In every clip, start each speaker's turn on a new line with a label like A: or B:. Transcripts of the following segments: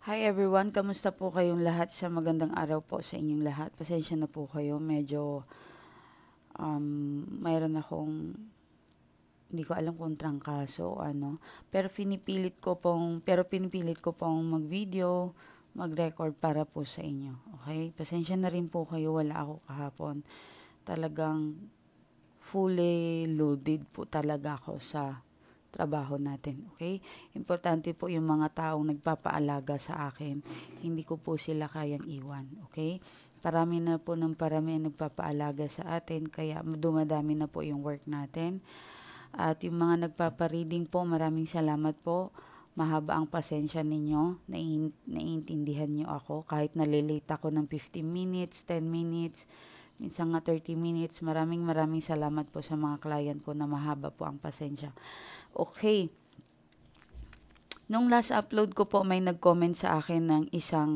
A: Hi everyone, kamusta po kayong lahat? Sa magandang araw po sa inyong lahat. Pasensya na po kayo, medyo mayroon akong hindi ko alam kung trangkaso o ano. Pero pinipilit ko pong mag-video, mag-record para po sa inyo. Okay? Pasensya na rin po kayo, wala ako kahapon. Talagang fully loaded po talaga ako sa trabaho natin, okay? Importante po yung mga taong nagpapaalaga sa akin. Hindi ko po sila kayang iwan, okay? Parami na po ng parami ang nagpapaalaga sa atin, kaya dumadami na po yung work natin. At yung mga nagpapareading po, maraming salamat po. Mahaba ang pasensya ninyo, naiintindihan nyo ako. Kahit nalilate ako ng 15 minutes, 10 minutes, minsan nga 30 minutes. Maraming salamat po sa mga client ko na mahaba po ang pasensya. Okay. Nung last upload ko po, may nag-comment sa akin ng isang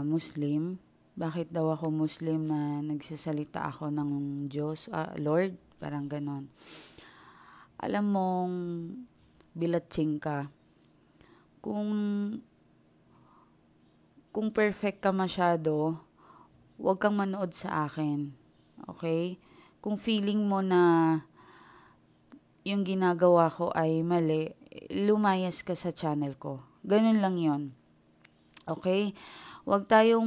A: Muslim. Bakit daw ako Muslim na nagsasalita ako ng Diyos, Lord? Parang ganon. Alam mong bilatsing ka. Kung perfect ka masyado, huwag kang manood sa akin. Okay? Kung feeling mo na yung ginagawa ko ay mali, lumayas ka sa channel ko. Ganun lang yon. Okay? Huwag tayong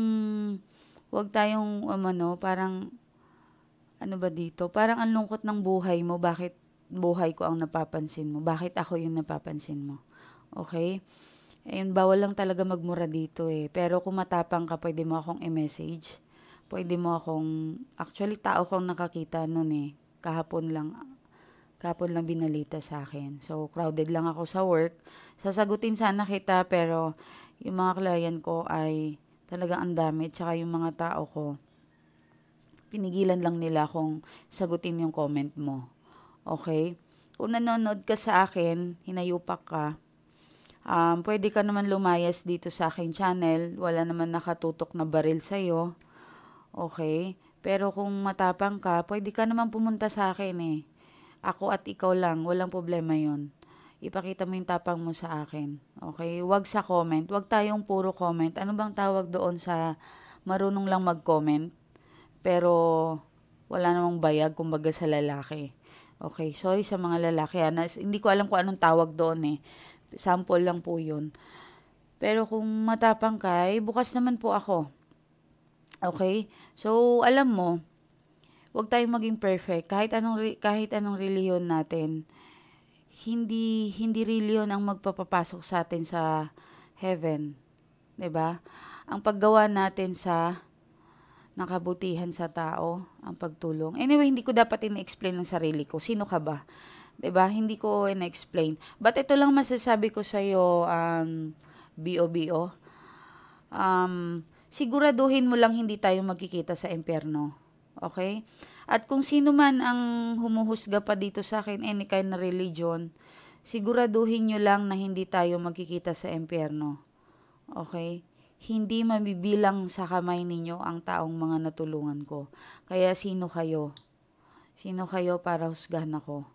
A: parang, ano ba dito? Parang ang lungkot ng buhay mo. Bakit buhay ko ang napapansin mo? Bakit ako yung napapansin mo? Okay? Ayun, bawal lang talaga magmura dito eh. Pero kung matapang ka, pwede mo akong i-message. Pwede mo akong, actually tao kong nakakita nun eh. Kahapon lang binalita sa akin. So, crowded lang ako sa work. Sasagutin sana kita, pero yung mga client ko ay talaga ang dami. Tsaka yung mga tao ko, pinigilan lang nila kung sagutin yung comment mo. Okay? Kung nanonood ka sa akin, hinayupak ka, pwede ka naman lumayas dito sa aking channel. Wala naman nakatutok na baril sa'yo. Okay? Pero kung matapang ka, pwede ka naman pumunta sa akin eh. Ako at ikaw lang, walang problema yon. Ipakita mo yung tapang mo sa akin. Okay? Huwag sa comment. Huwag tayong puro comment. Ano bang tawag doon sa marunong lang mag-comment? Pero wala namang bayag, kumbaga sa lalaki. Okay? Sorry sa mga lalaki. Hindi ko alam kung anong tawag doon eh. Sample lang po yun. Pero kung matapang ka, bukas naman po ako. Okay? So, alam mo, huwag tayong maging perfect. Kahit anong reliyon natin, hindi reliyon ang magpapapasok sa atin sa heaven. 'Di ba? Ang paggawa natin sa nakabutihan sa tao, ang pagtulong. Anyway, hindi ko dapat in-explain ang sarili ko. Sino ka ba? 'Di ba? Hindi ko in-explain. But ito lang masasabi ko sa iyo, BO. Siguraduhin mo lang hindi tayo magkikita sa impyerno. Okay? At kung sino man ang humuhusga pa dito sa akin, any kind na religion, siguraduhin nyo lang na hindi tayo magkikita sa impyerno. Okay? Hindi mabibilang sa kamay ninyo ang taong mga natulungan ko. Kaya sino kayo? Sino kayo para husgahan ako?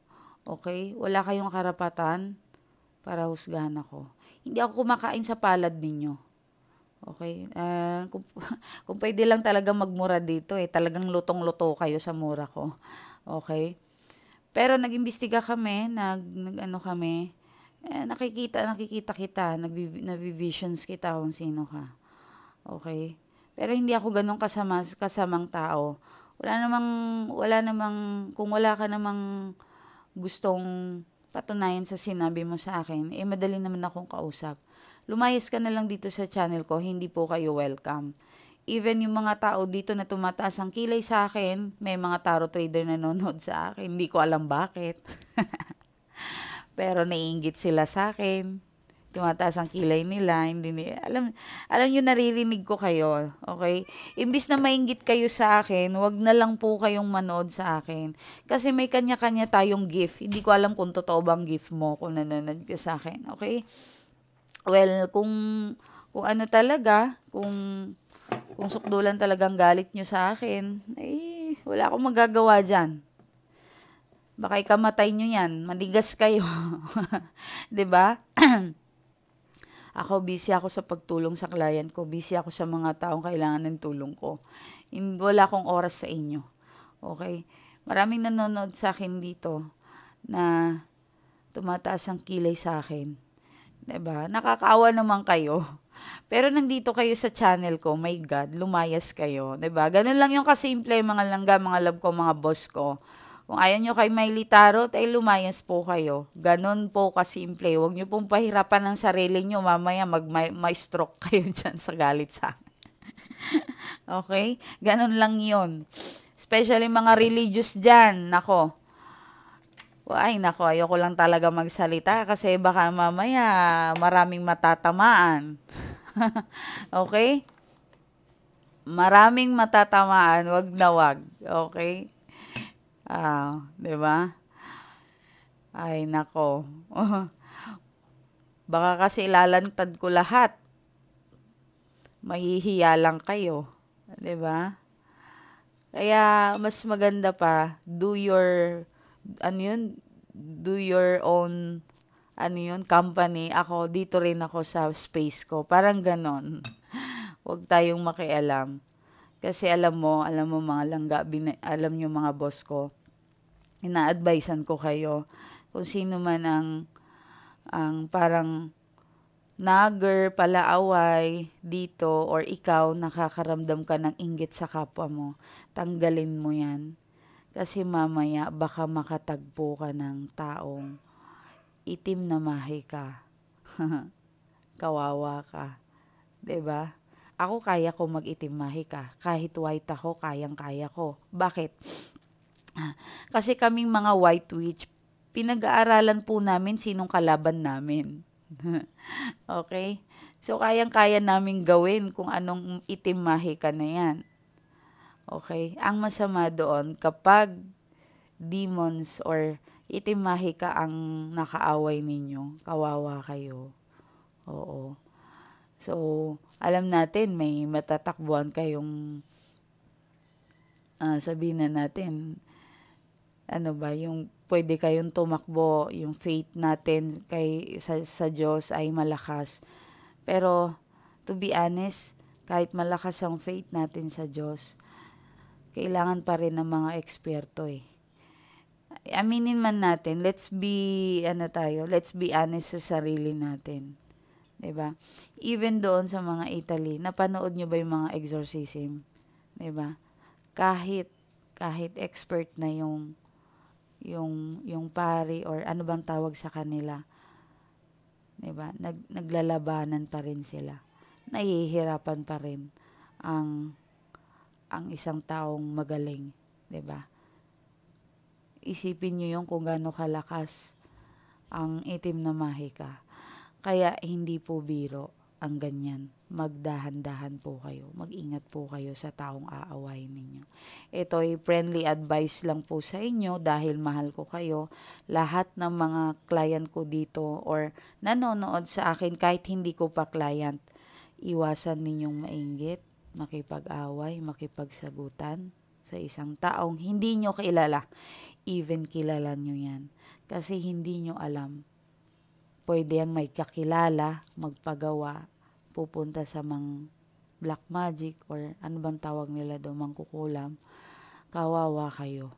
A: Okay? Wala kayong karapatan para husgahan ako. Hindi ako kumakain sa palad ninyo. Okay? Kung pwede lang talaga magmura dito eh. Talagang lutong-luto kayo sa mura ko. Okay? Pero nag-imbestiga kami, nag-ano kami, nakikita kita, nag-visions kita kung sino ka. Okay? Pero hindi ako ganun kasamang tao. Kung wala ka namang gustong patunayan sa sinabi mo sa akin, madali naman akong kausap. Lumayas ka na lang dito sa channel ko, hindi po kayo welcome. Even yung mga tao dito na tumataas ang kilay sa akin, may mga tarot trader na nanonood sa akin, hindi ko alam bakit. Pero naiinggit sila sa akin. Tumataas ang kilay nila, alam nyo, naririnig ko kayo, okay? Imbis na mainggit kayo sa akin, wag na lang po kayong manood sa akin. Kasi may kanya-kanya tayong gift. Hindi ko alam kung totoo bang gift mo kung nanonood ka sa akin, okay? Well, kung ano talaga, kung sukdulan talagang galit nyo sa akin, wala akong magagawa dyan. Baka ikamatay nyo yan, madigas kayo. 'Di ba? Ako, busy ako sa pagtulong sa client ko. Busy ako sa mga taong kailangan ng tulong ko. Wala akong oras sa inyo. Okay? Maraming nanonood sa akin dito na tumataas ang kilay sa akin. 'Di ba? Nakakaawa naman kayo. Pero nandito kayo sa channel ko, my God, lumayas kayo. 'Di ba? Ganun lang yung kasimple, mga langga, mga love ko, mga boss ko. Kung ayaw nyo kay Miley Tarot, ay lumayas po kayo. Ganon po kasimple. Huwag nyo pong pahirapan ng sarili nyo. Mamaya may stroke kayo dyan sa galit sa akin. Okay? Ganon lang yon. Especially mga religious dyan. Nako. Ay, nako. Ayoko lang talaga magsalita kasi baka mamaya maraming matatamaan. Okay? Maraming matatamaan. Wag na wag. Okay? 'Di ba? Ay, nako. Baka kasi lalantad ko lahat. Mahihiya lang kayo. 'Di ba? Kaya, mas maganda pa, ano yun, do your own, ano yun, company. Ako, dito rin ako sa space ko. Parang ganon. Huwag tayong makialam. Kasi alam mo mga langga, alam nyo mga boss ko, ina-advisean ko kayo kung sino man ang parang nagger, palaaway dito, or ikaw nakakaramdam ka ng inggit sa kapwa mo, tanggalin mo yan. Kasi mamaya baka makatagpo ka ng taong itim na mahi ka. Kawawa ka. 'Di ba? Ako kaya ko mag-itim mahi ka. Kahit white ako, kayang-kaya ko. Bakit? Kasi kaming mga white witch, pinag-aaralan po namin sinong kalaban namin. Okay? So, kayang-kaya namin gawin kung anong itim mahi ka na yan. Okay? Ang masama doon, kapag demons or itim mahi ka ang nakaaway ninyo, kawawa kayo. Oo. So, alam natin, may matatakbuhan kayong, sabihin na natin, ano ba, yung pwede kayong tumakbo, yung faith natin sa Diyos ay malakas. Pero, to be honest, kahit malakas ang faith natin sa Diyos, kailangan pa rin ng mga eksperto eh. Aminin man natin, let's be honest sa sarili natin. 'Di ba? Even doon sa mga Italy, napanood nyo ba yung mga exorcism? 'Di ba? Kahit expert na yung pari or ano bang tawag sa kanila, 'di ba? Naglalabanan pa rin sila. Nahihirapan pa rin ang isang taong magaling, 'di ba? Isipin niyo yung kung gaano kalakas ang itim na mahi ka. Kaya hindi po biro ang ganyan. Magdahan-dahan po kayo. Mag-ingat po kayo sa taong aawayin ninyo. Ito ay friendly advice lang po sa inyo dahil mahal ko kayo. Lahat ng mga client ko dito or nanonood sa akin kahit hindi ko pa client, iwasan ninyong mainggit, makipag-away, makipagsagutan sa isang taong hindi nyo kilala. Even kilala nyo yan. Kasi hindi nyo alam. Pwede ang may kakilala, magpagawa, pupunta sa black magic or ano bang tawag nila doon, mangkukulam. Kawawa kayo.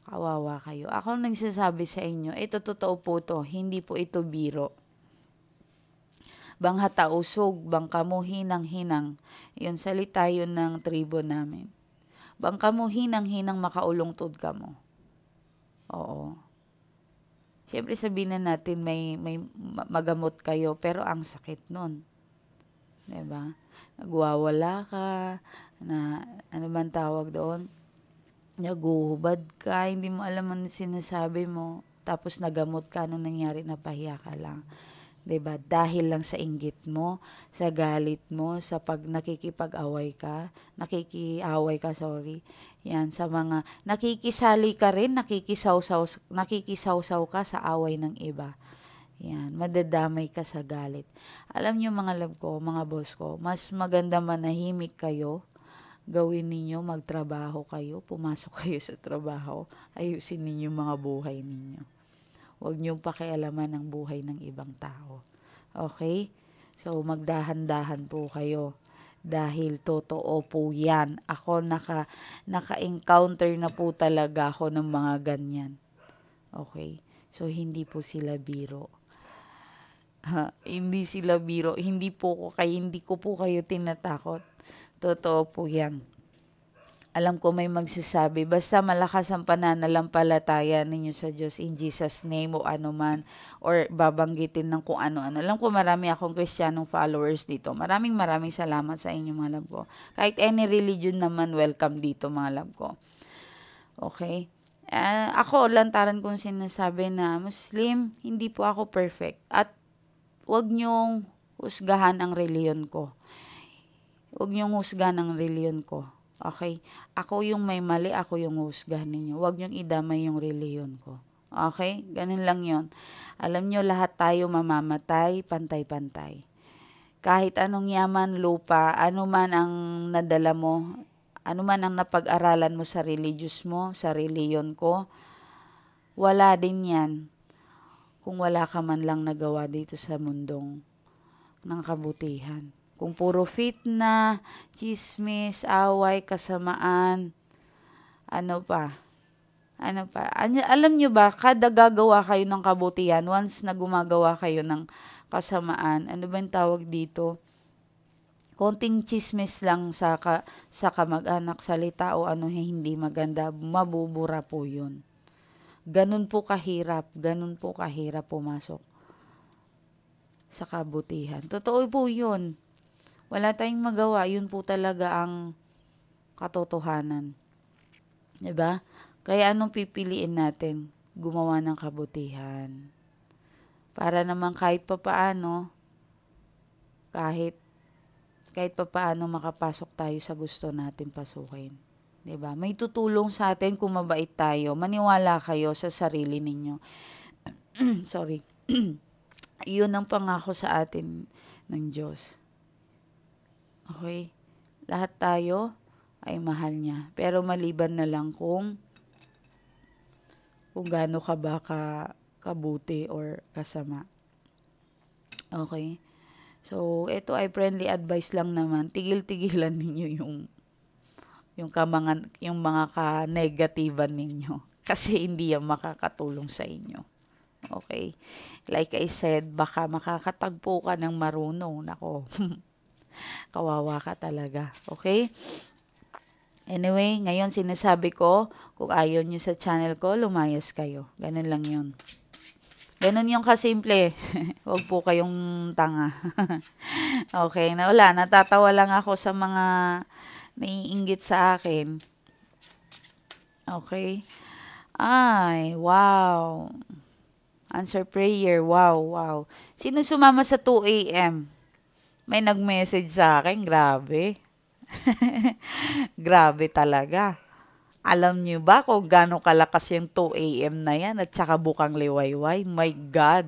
A: Kawawa kayo. Ako nagsasabi sa inyo, ito totoo po to, hindi po ito biro. Bangha usog, bangka mo hinang-hinang. Yun salita yun ng tribo namin. Bangka mo hinang-hinang makaulungtod ka mo. Oo. Siyempre sabihin na natin may magamot kayo pero ang sakit nun. 'Di ba? Nagwawala ka, na ano man tawag doon? Naguhubad ka, hindi mo alam ano sinasabi mo, tapos nagamot ka, anong nangyari, napahiya ka lang. 'Di ba? Dahil lang sa inggit mo, sa galit mo, sa nakikiaway ka, Yan, sa mga nakikisali ka rin, nakikisawsaw ka sa away ng iba. Yan, madadamay ka sa galit. Alam niyo mga love ko, mga boss ko, mas maganda manahimik kayo. Gawin ninyo, magtrabaho kayo, pumasok kayo sa trabaho, ayusin ninyo mga buhay ninyo. Huwag niyong pakialaman ang buhay ng ibang tao. Okay? So, magdahan-dahan po kayo. Dahil totoo po yan. Ako naka-encounter na po talaga ako ng mga ganyan. Okay? So, hindi po sila biro. Hindi sila biro. Hindi ko po kayo tinatakot. Totoo po yan. Alam ko may magsasabi, basta malakas ang pananalampalataya ninyo sa Diyos in Jesus name o ano man, or babanggitin ng kung ano-ano. Alam ko marami akong Kristiyanong followers dito. Maraming salamat sa inyo mga love ko. Kahit any religion naman, welcome dito mga love ko. Okay? Ako, lantaran kong sinasabi na Muslim, hindi po ako perfect. At huwag niyong husgahan ang reliyon ko. Huwag niyong husgahan ang reliyon ko. Okay? Ako yung may mali, ako yung husgahan ninyo. Huwag niyong idamay yung reliyon ko. Okay? Ganun lang yon. Alam niyo, lahat tayo mamamatay, pantay-pantay. Kahit anong yaman, lupa, ano man ang nadala mo, ano man ang napag-aralan mo sa religious mo, sa reliyon ko, wala din yan kung wala ka man lang nagawa dito sa mundong ng kabutihan. Kung puro fitna, chismis, away, kasamaan, ano pa? Alam nyo ba, kada gagawa kayo ng kabutihan, once na gumagawa kayo ng kasamaan, ano ba yung tawag dito? Konting chismis lang sa kamag-anak, salita o ano hindi maganda, mabubura po yun. Ganun po kahirap pumasok sa kabutihan. Totoo po yun. Wala tayong magawa. Yun po talaga ang katotohanan. Diba? Kaya anong pipiliin natin? Gumawa ng kabutihan. Para naman kahit papaano makapasok tayo sa gusto natin pasukin. Diba? May tutulong sa atin kung mabait tayo. Maniwala kayo sa sarili ninyo. Sorry. Iyon ang pangako sa atin ng Diyos. Okay? Lahat tayo ay mahal niya. Pero maliban na lang kung gaano ka ba kabuti or kasama. Okay? So, ito ay friendly advice lang naman. Tigil-tigilan ninyo yung mga ka-negatiban ninyo. Kasi hindi yan makakatulong sa inyo. Okay? Like I said, baka makakatagpo ka ng marunong. Nako. Kawawa ka talaga. Okay? Anyway, ngayon sinasabi ko, kung ayaw nyo sa channel ko, lumayas kayo. Ganun lang yun. Ganun yung kasimple. Huwag po kayong tanga. Okay, natatawa lang ako sa mga naiinggit sa akin. Okay? Ay, wow. Answer prayer, wow. Sino sumama sa 2 a.m.? May nag-message sa akin, grabe. Grabe talaga. Alam niyo ba kung gaano kalakas yung 2 a.m. na yan at saka bukang liwayway? My God.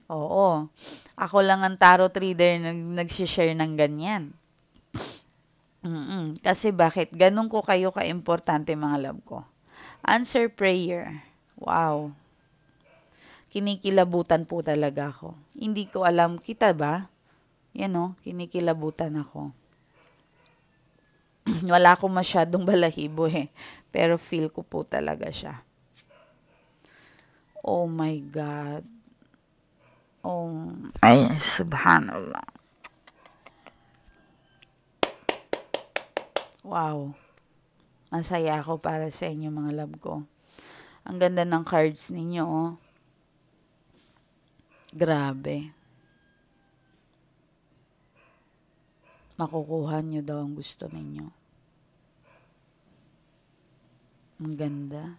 A: Oo. Ako lang ang tarot reader na nag-share ng ganyan. Kasi bakit? Ganun ko kayo ka-importante mga love ko. Answer prayer. Wow. Kinikilabutan po talaga ako. Hindi ko alam, kita ba? Yan o, kinikilabutan ako. Wala akong masyadong balahibo pero feel ko po talaga siya. Oh my God. Ay, subhanallah. Wow. Masaya ako para sa inyo mga love ko. Ang ganda ng cards ninyo, oh. Grabe. Makukuha nyo daw ang gusto ninyo. Ang ganda.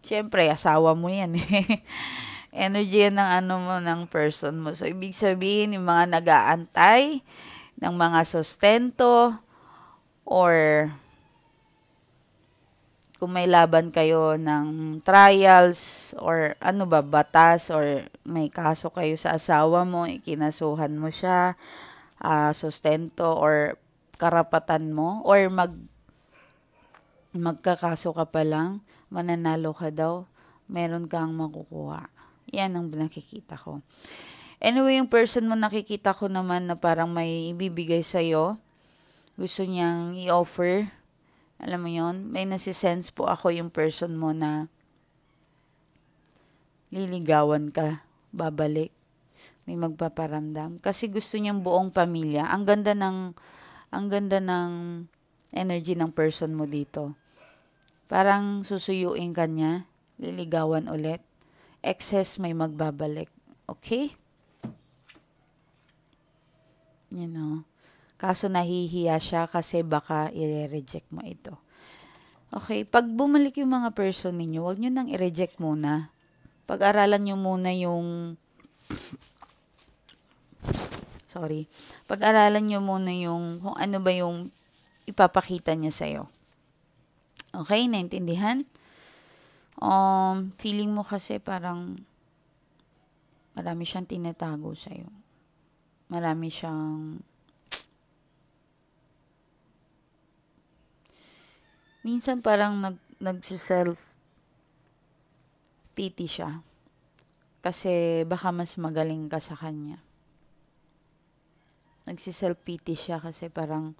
A: Siyempre, asawa mo yan Energy yan ng person mo. So, ibig sabihin, yung mga nag-aantay ng mga sustento or kung may laban kayo ng trials or batas or may kaso kayo sa asawa mo, ikinasuhan mo siya, sustento or karapatan mo or magkakaso ka pa lang, mananalo ka daw. meron kang makukuha. Yan ang nakikita ko. Anyway, yung person mo nakikita ko naman na parang may ibibigay sa'yo. Gusto niyang i-offer. Alam mo yon, may nasisense po ako yung person mo na liligawan ka, babalik, may magpaparamdam. Kasi gusto niyang buong pamilya. Ang ganda ng energy ng person mo dito. Parang susuyuin ka niya, liligawan ulit. Excess may magbabalik. Okay? You know. Kaso nahihiya siya kasi baka i-reject mo ito. Okay, pag bumalik yung mga person ninyo, huwag nyo nang i-reject muna. Pag-aralan nyo muna yung pag-aralan nyo muna yung kung ano ba yung ipapakita niya sa'yo. Okay, naintindihan? Feeling mo kasi parang marami siyang tinatago sa'yo. Marami siyang minsan parang nagsiself-pity siya. Kasi baka mas magaling ka sa kanya. Nagsiself-pity siya kasi parang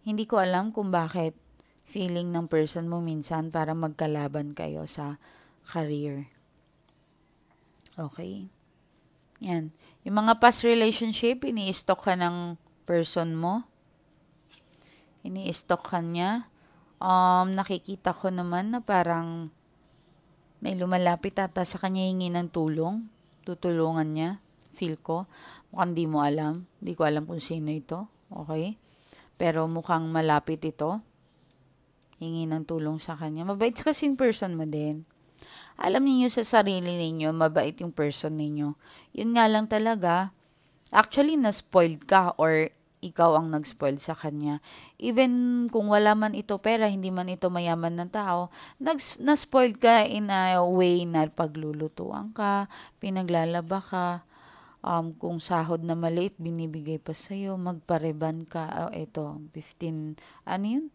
A: hindi ko alam kung bakit feeling ng person mo minsan para magkalaban kayo sa career. Okay? Yan. Yung mga past relationship, ini-stalk ka ng person mo. Ini-stalk ka niya. Nakikita ko naman na parang may lumalapit ata sa kanya hingi ng tulong. Tutulungan niya. Feel ko. Mukhang di mo alam. Di ko alam kung sino ito. Okay? Pero mukhang malapit ito. Hingi ng tulong sa kanya. Mabait kasi yung person mo din. Alam niyo sa sarili ninyo, mabait yung person ninyo. Yun nga lang talaga, actually na-spoiled ka or ikaw ang nag-spoil sa kanya. Even kung wala man ito pera, hindi man ito mayaman ng tao, na-spoiled ka in a way na paglulutuan ka, pinaglalaba ka, kung sahod na maliit, binibigay pa sa'yo, magpareban ka, ito, 15, ano yun?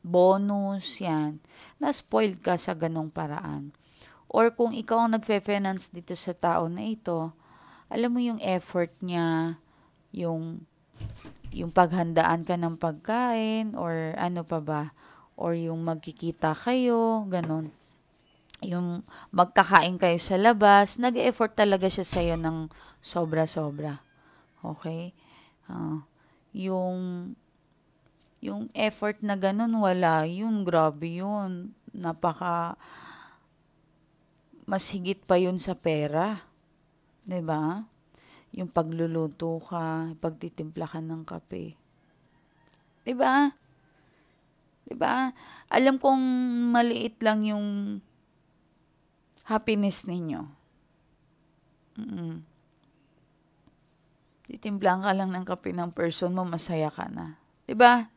A: Bonus, yan. Na-spoiled ka sa ganong paraan. Or kung ikaw ang nagfe-finance dito sa tao na ito, alam mo yung effort niya, yung paghandaan ka ng pagkain, or ano pa ba, or yung magkikita kayo, ganon. Yung magkakain kayo sa labas, nag-effort talaga siya sa'yo ng sobra-sobra. Okay? Yung effort na ganon, wala yun. Grabe yun. Mas higit pa yun sa pera. 'Di ba? Yung pagluluto ka, pagtitimpla ka ng kape. 'Di ba? 'Di ba? Alam kong maliit lang yung happiness ninyo. Titimplan ka lang ng kape ng person mo, masaya ka na. 'Di ba?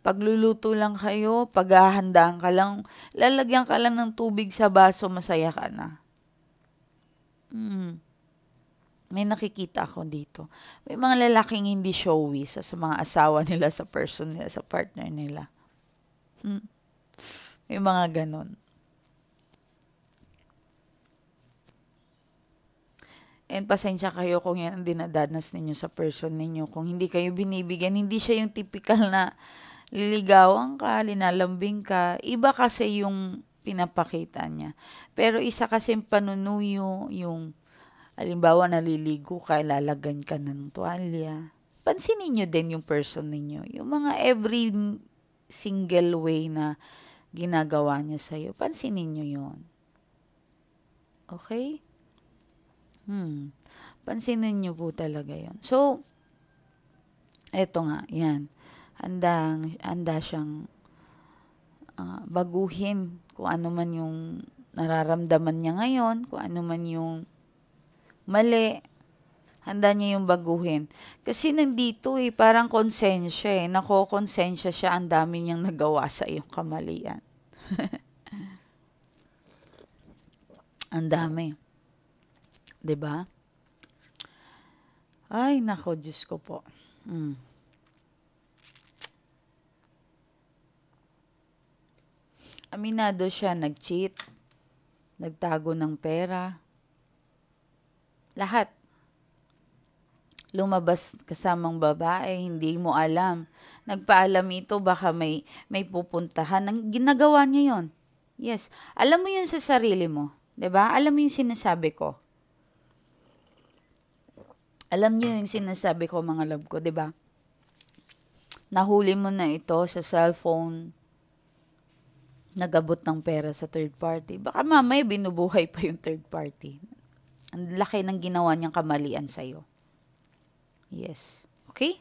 A: Pagluluto lang kayo, paghahandaan ka lang, lalagyan ka lang ng tubig sa baso, masaya ka na. May nakikita ako dito. May mga lalaking hindi showy sa mga asawa nila, sa person nila, sa partner nila. May mga ganon. And pasensya kayo kung yan ang dinadanas ninyo sa person ninyo. Kung hindi kayo binibigyan, hindi siya yung typical na liligawan ka, linalambing ka. Iba kasi yung pinapakita niya. Pero isa kasi panunuyo, yung halimbawa naliligo ka, lalagan ka ng tuwalya. Pansinin nyo din yung person ninyo. Yung mga every single way na ginagawa niya sa'yo. Pansinin nyo yun. Okay? Pansinin nyo po talaga yun. So, eto nga, yan. Handa siyang baguhin kung ano man yung nararamdaman niya ngayon, kung ano man yung mali, handa niya yung baguhin. Kasi nandito parang konsensya Nako-konsensya siya, ang dami niyang nagawa sa iyong kamalian. Ang dami. 'Di ba? Ay, nako, Diyos ko po. Aminado siya, nag-cheat. nagtago ng pera, lahat. Lumabas kasamang babae, hindi mo alam. Nagpaalam ito, baka may pupuntahan. Ginagawa niya yon. Yes. Alam mo yun sa sarili mo. 'Di ba? Alam mo yung sinasabi ko. Alam niyo yung sinasabi ko, mga love ko, 'di ba? Nahuli mo na ito sa cellphone, nagabot ng pera sa third party. Baka mamaya binubuhay pa yung third party. Ang laki ng ginawa niyang kamalian sa'yo. Yes. Okay?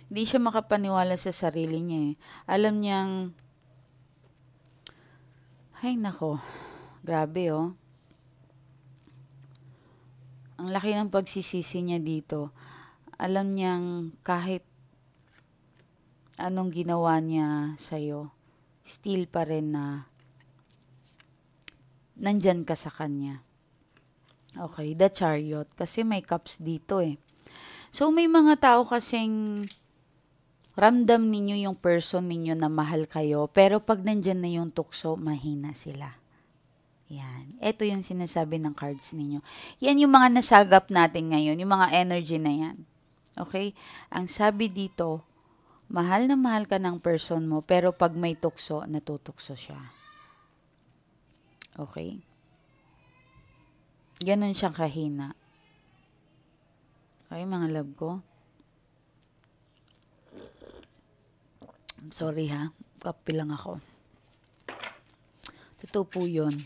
A: Hindi siya makapaniwala sa sarili niya eh. Alam niyang, ay nako, grabe oh. Ang laki ng pagsisisi niya dito. Alam niyang kahit anong ginawa niya sa'yo, still pa rin na nandyan ka sa kanya. Okay, the Chariot. Kasi may cups dito eh. So, may mga tao kasing ramdam ninyo yung person ninyo na mahal kayo, pero pag nandyan na yung tukso, mahina sila. Yan. Ito yung sinasabi ng cards ninyo. Yan yung mga nasagap natin ngayon, yung mga energy na yan. Okay? Ang sabi dito, mahal na mahal ka ng person mo, pero pag may tukso, natutukso siya. Okay? Ganon siyang kahina. Okay, mga love ko? Sorry ha, kape lang ako. Totoo po yun.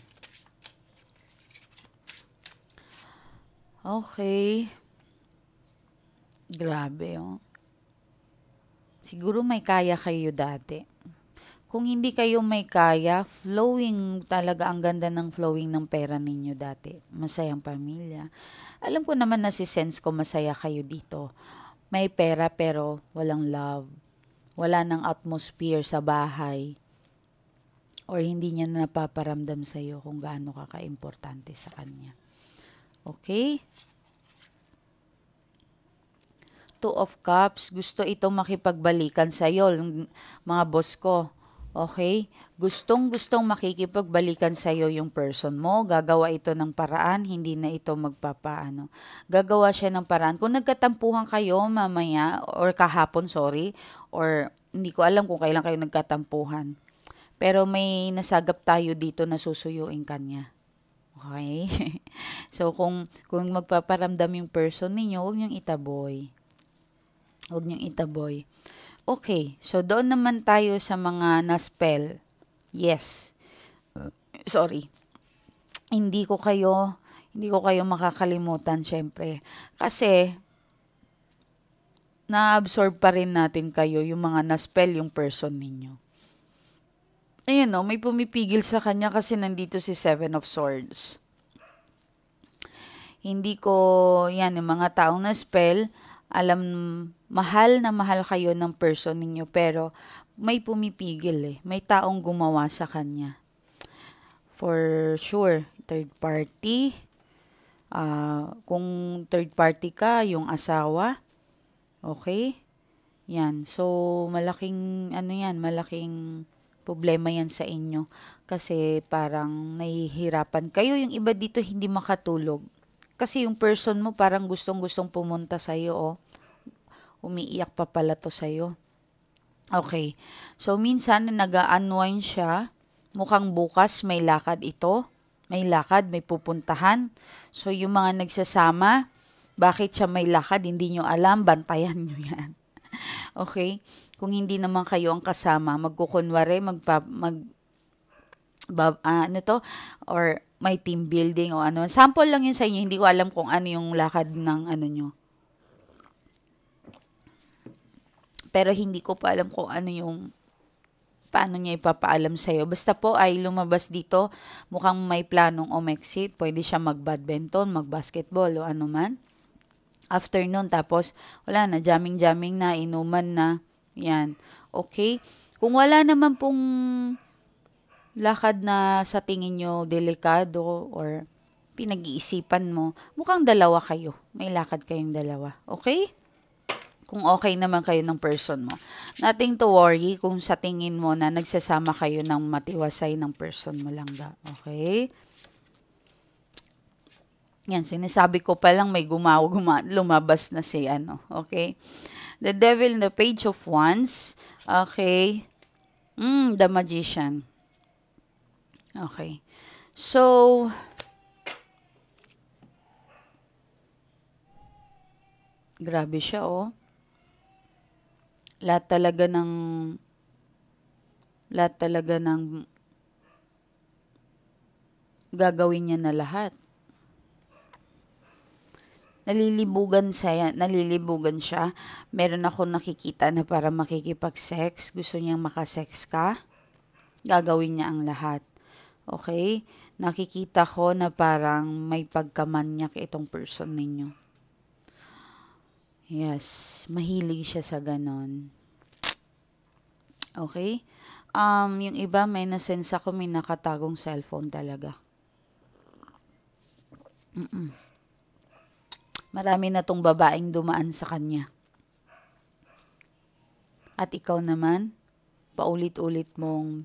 A: Okay. Grabe oh. Siguro may kaya kayo dati. Kung hindi kayo may kaya, flowing talaga, ang ganda ng flowing ng pera ninyo dati. Masayang pamilya. Alam ko naman, nasi-sense ko masaya kayo dito. May pera pero walang love. Wala nang atmosphere sa bahay. Or hindi niya napaparamdam sa'yo kung gaano ka ka-importante sa kanya. Okay? Two of Cups, gusto itong makipagbalikan sa'yo, mga boss ko. Okay? Gustong-gustong makikipagbalikan sa'yo yung person mo. Gagawa ito ng paraan, hindi na ito magpapaano. Gagawa siya ng paraan. Kung nagkatampuhan kayo mamaya, or kahapon, sorry, or hindi ko alam kung kailan kayo nagkatampuhan. Pero may nasagap tayo dito na susuyuin kanya. Okay? So, kung magpaparamdam yung person ninyo, huwag niyong itaboy. Huwag niyong itaboy. Okay, so doon naman tayo sa mga na-spell. Yes. Sorry. Hindi ko kayo makakalimutan, syempre. Kasi, na-absorb pa rin natin kayo yung mga na-spell yung person ninyo. Ayan o, may pumipigil sa kanya kasi nandito si Seven of Swords. Hindi ko, yan, yung mga taong na-spell, alam, mahal na mahal kayo ng person ninyo, pero may pumipigil eh. May taong gumawa sa kanya. For sure, third party. Kung third party ka, yung asawa. Okay? Yan. So, malaking problema yan sa inyo. Kasi parang nahihirapan kayo. Yung iba dito hindi makatulog. Kasi yung person mo parang gustong-gustong pumunta sa'yo, oh. Umiiyak pa pala to sa'yo. Okay. So, minsan nag-unwind siya. Mukhang bukas may lakad ito. May lakad, may pupuntahan. So, yung mga nagsasama, bakit siya may lakad, hindi nyo alam, bantayan nyo yan. Okay? Kung hindi naman kayo ang kasama, magkukunwari, or may team building o ano. Sample lang yun sa inyo, hindi ko alam kung ano yung lakad ng ano nyo. Pero hindi ko pa alam kung ano yung, paano niya ipapaalam sa'yo. Basta po ay lumabas dito, mukhang may planong umexit, pwede siya mag-badminton, mag-basketball o ano man. Afternoon, tapos wala na, jamming-jamming na, inuman na. Yan. Okay? Kung wala naman pong lakad na sa tingin nyo delikado or pinag-iisipan mo, mukhang dalawa kayo. May lakad kayong dalawa. Okay? Kung okay naman kayo ng person mo. Nothing to worry kung sa tingin mo na nagsasama kayo ng matiwasay ng person mo lang ba. Okay? Yan, sinasabi ko pa lang may lumabas na si ano. Okay? The Devil, the Page of Wands. Okay? The Magician. Okay. So, grabe siya, oh. Lahat talaga ng gagawin niya na lahat. Nalilibugan siya. Meron ako nakikita na para makikipag-sex. Gusto niyang makasex ka. Gagawin niya ang lahat. Okay? Nakikita ko na parang may pagkamanyak itong person ninyo. Yes, mahilig siya sa ganon. Okay? Yung iba, may nasense ako, may nakatagong cellphone talaga. Marami na tong babaeng dumaan sa kanya. At ikaw naman, paulit-ulit mong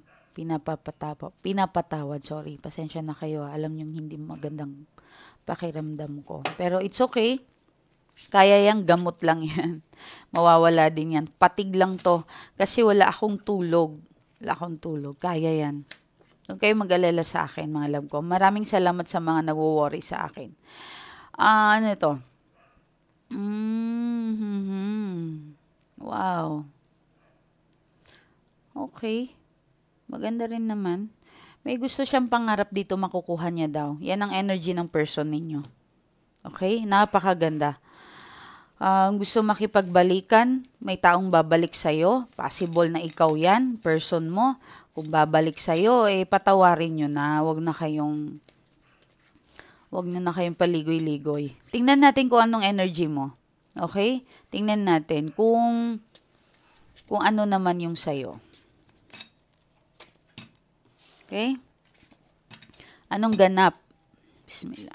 A: pinapatawad. Sorry, pasensya na kayo. Alam niyong hindi magandang pakiramdam ko. Pero it's okay. Kaya yang gamot lang yan. Mawawala din yan. Patig lang to. Kasi wala akong tulog. Kaya yan. Huwag kayo mag-alala sa akin, mga love ko. Maraming salamat sa mga nag-worry sa akin. Ano to? Wow. Okay. Maganda rin naman. May gusto siyang pangarap dito, makukuha niya daw. Yan ang energy ng person ninyo. Okay? Napakaganda. Gusto makipagbalikan, may taong babalik sa'yo. Possible na ikaw yan, person mo. Kung babalik sa'yo, patawarin nyo na. Huwag na kayong paligoy-ligoy. Tingnan natin kung anong energy mo. Okay? Tingnan natin kung ano naman yung sa'yo. Okay? Anong ganap? Bismillah.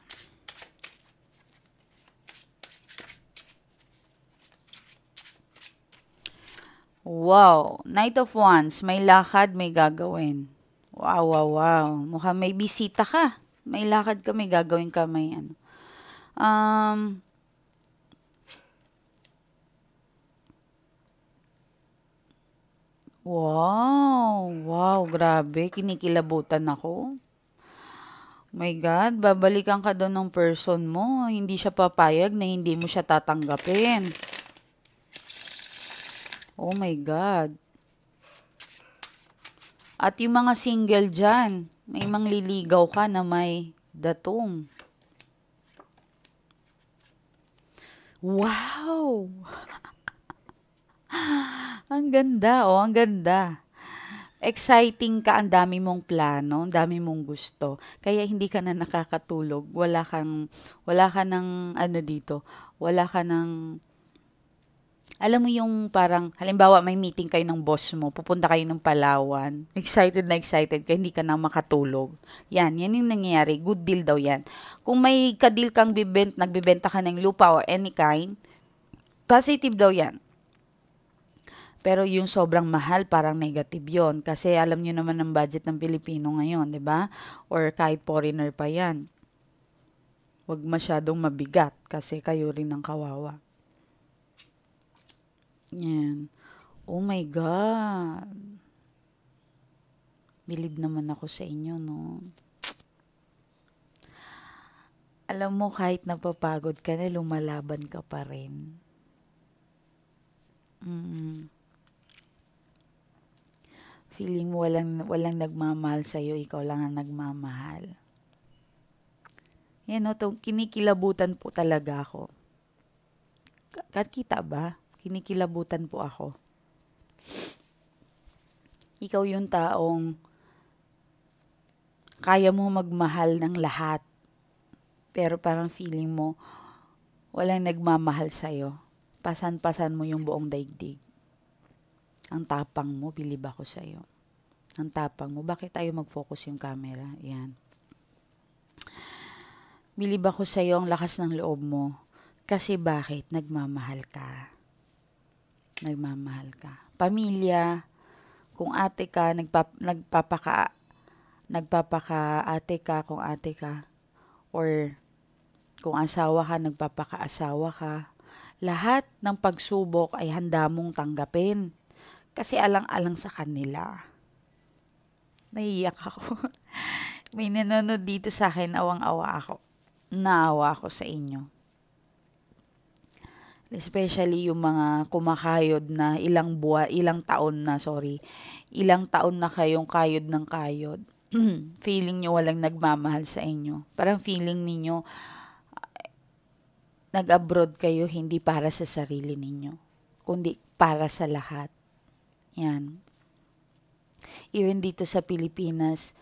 A: Wow. Knight of Wands. May lakad, may gagawin. Wow. Mukhang may bisita ka. May lakad ka, may gagawin ka, may ano. Wow, grabe. Kinikilabutan ako. My God, babalikan ka doon ng person mo. Hindi siya papayag na hindi mo siya tatanggapin. Oh my God. At yung mga single dyan, may mangliligaw ka na may datong. Wow! Ang ganda, ang ganda. Exciting ka, ang dami mong plano, ang dami mong gusto. Kaya hindi ka na nakakatulog. Wala ka ng ano dito. Wala ka ng, alam mo yung parang, halimbawa may meeting kayo ng boss mo, pupunta kayo ng Palawan, excited ka, hindi ka na makatulog. Yan yung nangyayari. Good deal daw yan. Kung may ka-deal kang nagbibenta ka ng lupa or any kind, positive daw yan. Pero yung sobrang mahal, parang negative yon. Kasi alam nyo naman ang budget ng Pilipino ngayon, di ba? Or kahit foreigner pa yan. Huwag masyadong mabigat kasi kayo rin ang kawawa. Yan. Oh my God. Believe naman ako sa inyo, no? Alam mo, kahit napapagod ka na, lumalaban ka pa rin. Feeling mo walang nagmamahal sa'yo, ikaw lang ang nagmamahal. Yan, no? Kinikilabutan po talaga ako. Kita ba? Kinikilabutan po ako. Ikaw yung taong kaya mo magmahal ng lahat. Pero parang feeling mo, walang nagmamahal sa'yo. Pasan-pasan mo yung buong daigdig. Ang tapang mo, bilib ako sa'yo. Ang tapang mo. Bakit tayo mag-focus yung camera? Yan. Bilib ako sa'yo, ang lakas ng loob mo. Kasi bakit? Nagmamahal ka. nagmamahal ka. Pamilya, kung ate ka, nagpapaka-ate ka kung ate ka. Or kung asawa ka, nagpapaka-asawa ka. Lahat ng pagsubok ay handa mong tanggapin. Kasi alang-alang sa kanila. Naiiyak ako. May nanonood dito sa akin, awang-awa ako. Naawa ako sa inyo. Especially yung mga kumakayod na ilang taon na kayong kayod ng kayod. Feeling nyo walang nagmamahal sa inyo. Parang feeling ninyo nag-abroad kayo hindi para sa sarili ninyo, kundi para sa lahat. Yan. Even dito sa Pilipinas,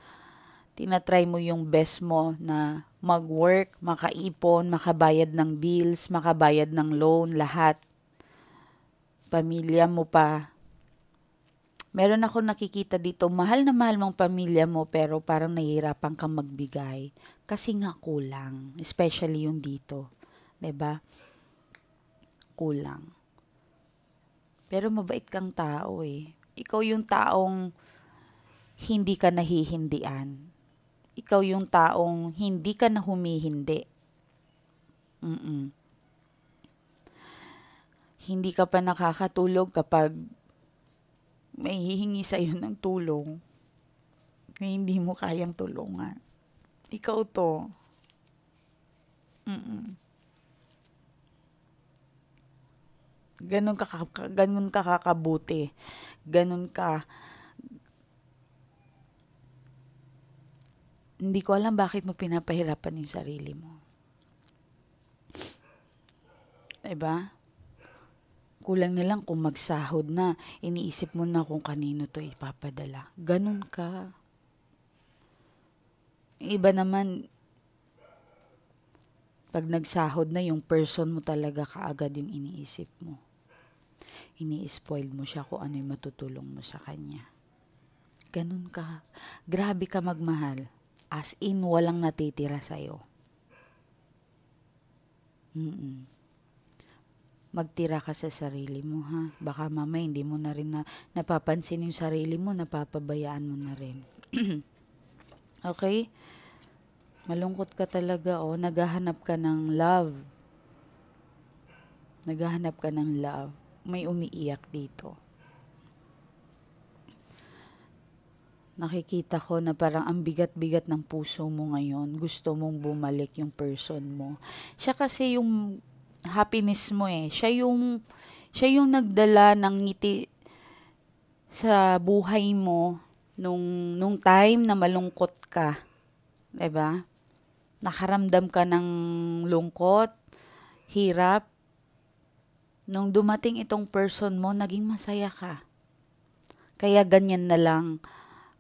A: tinatry mo yung best mo na mag-work, makaipon, makabayad ng bills, makabayad ng loan, lahat. Pamilya mo pa. Meron ako nakikita dito, mahal na mahal mong pamilya mo pero parang nahihirapan kang magbigay kasi nga kulang, especially yung dito, 'di ba? Kulang. Pero mabait kang tao eh. Ikaw yung taong hindi ka nahihindian. Ikaw yung taong hindi ka na humihindi. Hindi ka pa nakakatulog kapag may hihingi sa'yo ng tulong na hindi mo kayang tulungan. Ikaw to. Ganun ka kakabuti. Ganun ka. Hindi ko alam bakit mo pinapahirapan yung sarili mo. Diba? Kulang na lang kung magsahod na, iniisip mo na kung kanino to ipapadala. Ganun ka. Iba naman, pag nagsahod na, yung person mo talaga kaagad yung iniisip mo. Ini-spoil mo siya kung ano yung matutulong mo sa kanya. Ganun ka. Grabe ka magmahal. As in, walang natitira sa'yo. Magtira ka sa sarili mo, ha? Baka mamaya hindi mo na rin napapansin yung sarili mo, napapabayaan mo na rin. Okay? Malungkot ka talaga, oh. Naghahanap ka ng love. May umiiyak dito. Nakikita ko na parang ang bigat-bigat ng puso mo ngayon. Gusto mong bumalik yung person mo. Siya kasi yung happiness mo eh. Siya yung nagdala ng ngiti sa buhay mo nung time na malungkot ka. 'Di ba? Nakaramdam ka ng lungkot, hirap. Nung dumating itong person mo, naging masaya ka. Kaya ganyan na lang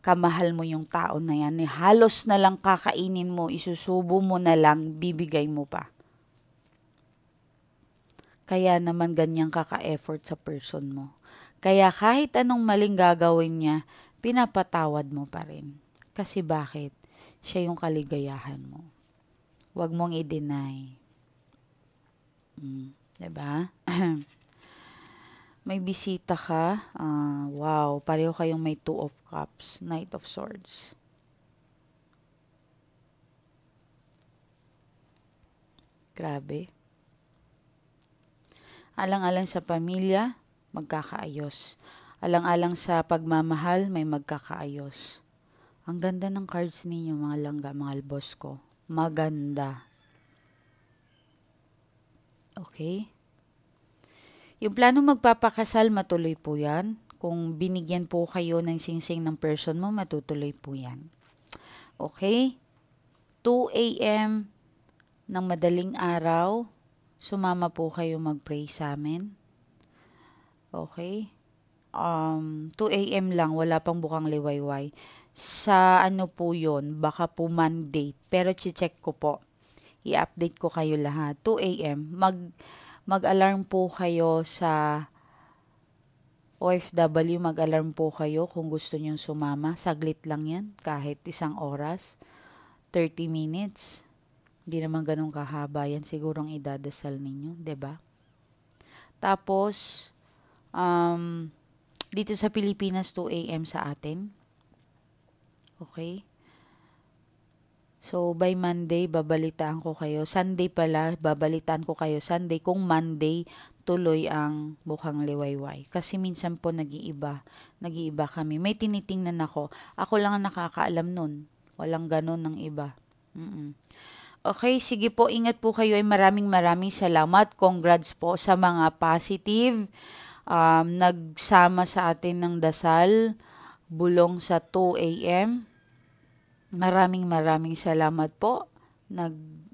A: kamahal mo yung tao na yan. Halos na lang kakainin mo, isusubo mo na lang, bibigay mo pa. Kaya naman ganyan kaka-effort sa person mo. Kaya kahit anong maling gagawin niya, pinapatawad mo pa rin. Kasi bakit? Siya yung kaligayahan mo. Huwag mong i-deny. Diba? May bisita ka. Wow, pareho kayong may 2 of Cups, Knight of Swords. Grabe. Alang-alang sa pamilya, magkakaayos. Alang-alang sa pagmamahal, may magkakaayos. Ang ganda ng cards ninyo, mga langga, mga albos ko. Maganda. Okay? Yung planong magpapakasal, matuloy po yan. Kung binigyan po kayo ng singsing ng person mo, matutuloy po yan. Okay? 2 a.m. ng madaling araw, sumama po kayo mag-pray sa amin. Okay? 2 a.m. lang, wala pang bukang liwayway. Sa ano po yun, baka po Monday. Pero check ko po. I-update ko kayo lahat. 2 a.m. Mag-alarm po kayo sa OFW, mag-alarm po kayo kung gusto nyong sumama. Saglit lang yan, kahit 1 oras, 30 minutes. Hindi naman ganun kahaba yan, sigurong idadasal ninyo, 'di ba? Tapos, Dito sa Pilipinas, 2 a.m. sa atin. Okay? So, by Monday, babalitaan ko kayo. Sunday pala, babalitaan ko kayo. Sunday, kung Monday, tuloy ang Bukang Liwayway. Kasi minsan po nag-iiba. Nag-iiba kami. May tinitingnan ako. Ako lang ang nakakaalam nun. Walang ganon ng iba. Okay, sige po. Ingat po kayo. Ay maraming salamat. Congrats po sa mga positive. Nagsama sa atin ng dasal. Bulong sa 2 a.m. Maraming salamat po.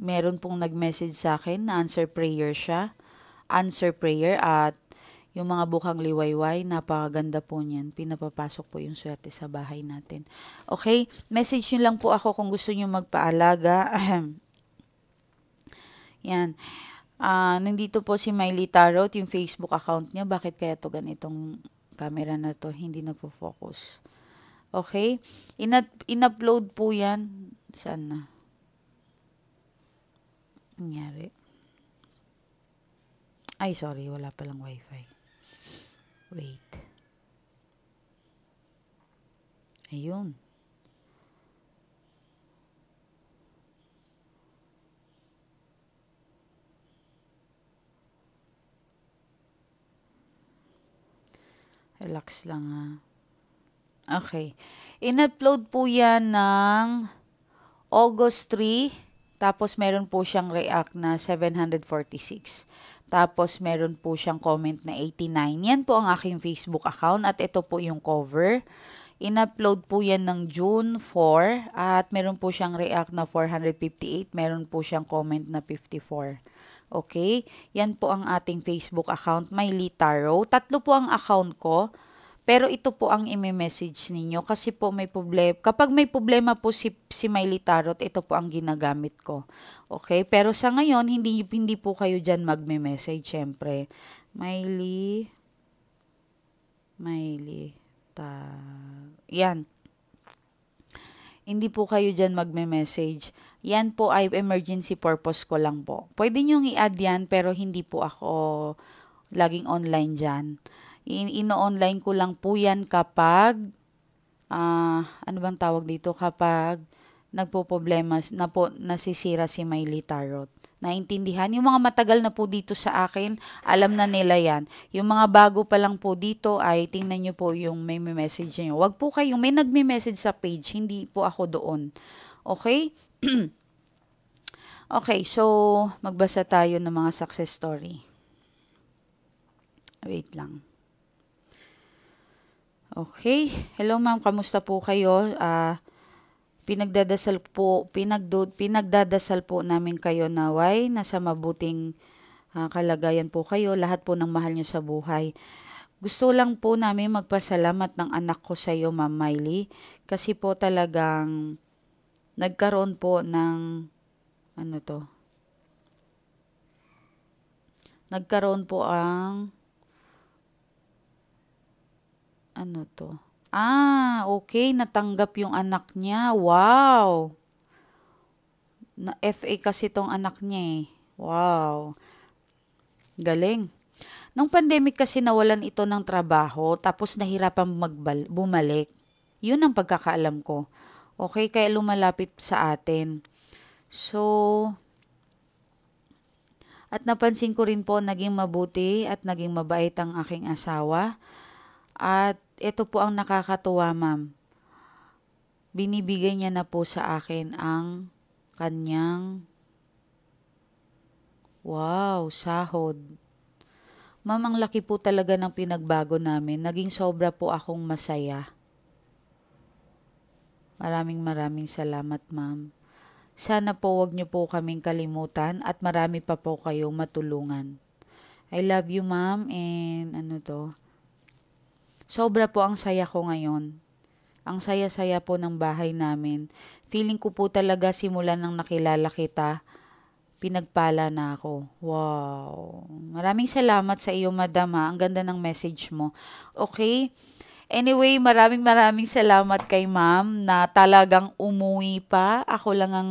A: Meron pong nag-message sa akin na answer prayer siya. Answer prayer at yung mga bukang liwayway, napakaganda po niyan. Pinapapasok po yung swerte sa bahay natin. Okay? Message nyo lang po ako kung gusto nyo magpaalaga. Yan. Nandito po si Miley Tarot, yung Facebook account niya. Bakit kaya to ganitong camera na to? Hindi nagpo-focus. Okay? In-upload po yan. Saan na? Nangyari. Ay, sorry. Wala palang wifi. Wait. Ayun. Relax lang ha. Okay. In-upload po yan ng August 3. Tapos meron po siyang react na 746. Tapos meron po siyang comment na 89. Yan po ang aking Facebook account at ito po yung cover. In-upload po yan ng June 4 at meron po siyang react na 458. Meron po siyang comment na 54. Okay? Yan po ang ating Facebook account, Miley Tarot. 3 po ang account ko. Pero ito po ang i-message ninyo kasi po may problema. Kapag may problema po si Miley Tarot, ito po ang ginagamit ko. Okay? Pero sa ngayon, hindi po kayo dyan magme-message, syempre. Miley Yan. Hindi po kayo dyan magme-message. Yan po ay emergency purpose ko lang po. Pwede nyo i-add yan pero hindi po ako laging online dyan. Ino-online ko lang po yan kapag, ano bang tawag dito? Kapag nagpo-problema, nasisira si Miley Tarot. Naintindihan? Yung mga matagal na po dito sa akin, alam na nila yan. Yung mga bago pa lang po dito ay tingnan nyo po yung may message nyo. Wag po kayong may nagme-message sa page, hindi po ako doon. Okay? Okay, so magbasa tayo ng mga success story. Wait lang. Okay. Hello ma'am, kamusta po kayo? Pinagdadasal po namin kayo naway. Nasa mabuting kalagayan po kayo. Lahat po ng mahal nyo sa buhay. Gusto lang po namin magpasalamat ng anak ko sa iyo, Ma'am Miley. Kasi po talagang nagkaroon po ng nagkaroon po ang okay. Natanggap yung anak niya. Wow. Na FA kasi tong anak niya eh. Wow. Galing. Nung pandemic kasi nawalan ito ng trabaho, tapos nahirapan bumalik. Yun ang pagkakaalam ko. Okay, kaya lumalapit sa atin. So, at napansin ko rin po, naging mabuti at naging mabait ang aking asawa. At ito po ang nakakatuwa, ma'am. Binibigay niya na po sa akin ang kanyang sahod. Ma'am, ang laki po talaga ng pinagbago namin. Naging sobra po akong masaya. Maraming salamat, ma'am. Sana po wag niyo po kaming kalimutan at marami pa po kayong matulungan. I love you, ma'am, and sobra po ang saya ko ngayon. Ang saya-saya po ng bahay namin. Feeling ko po talaga simula nang nakilala kita, pinagpala na ako. Wow. Maraming salamat sa iyo, madam ha. Ang ganda ng message mo. Okay? Anyway, maraming salamat kay ma'am na talagang umuwi pa. Ako lang ang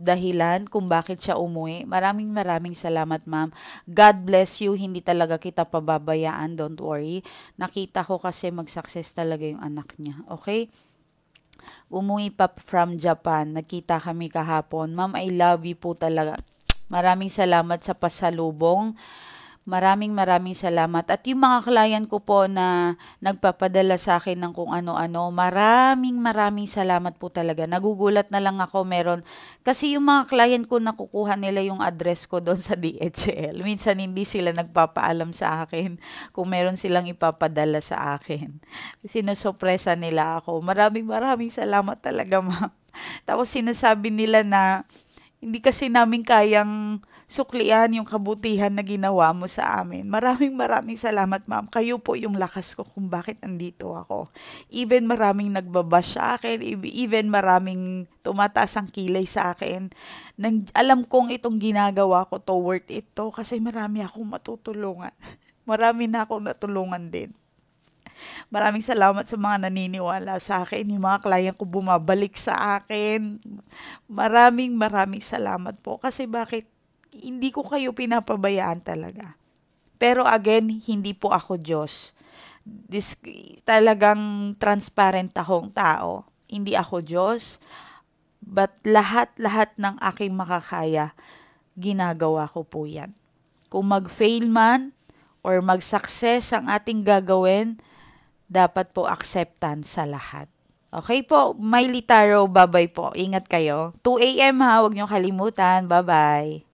A: dahilan kung bakit siya umuwi. Maraming salamat ma'am. God bless you. Hindi talaga kita pababayaan. Don't worry. Nakita ko kasi mag-success talaga yung anak niya. Okay? Umuwi pa from Japan. Nagkita kami kahapon. Ma'am, I love you po talaga. Maraming salamat sa pasalubong. Maraming salamat. At yung mga client ko po na nagpapadala sa akin ng kung ano-ano, maraming salamat po talaga. Nagugulat na lang ako meron. Kasi yung mga client ko nakukuha nila yung address ko doon sa DHL. Minsan hindi sila nagpapaalam sa akin kung meron silang ipapadala sa akin. Sinusurpresa nila ako. Maraming salamat talaga, ma'am. Tapos sinasabi nila na hindi kasi namin kayang suklian yung kabutihan na ginawa mo sa amin. Maraming salamat, ma'am. Kayo po yung lakas ko kung bakit nandito ako. Even maraming nagbabash sa akin, even maraming tumataas ang kilay sa akin. Alam kong itong ginagawa ko to worth it to kasi marami akong matutulungan. Marami na akong natulungan din. Maraming salamat sa mga naniniwala sa akin. Yung mga client ko bumabalik sa akin. Maraming salamat po. Kasi bakit? Hindi ko kayo pinapabayaan talaga. Pero again, hindi po ako Diyos. Talagang transparent akong tao. Hindi ako Diyos. But lahat ng aking makakaya, ginagawa ko po yan. Kung mag-fail man or mag-success ang ating gagawin, dapat po acceptance sa lahat. Okay po, Miley Taro, bye-bye po. Ingat kayo. 2 a.m. ha, huwag niyong kalimutan. Bye-bye.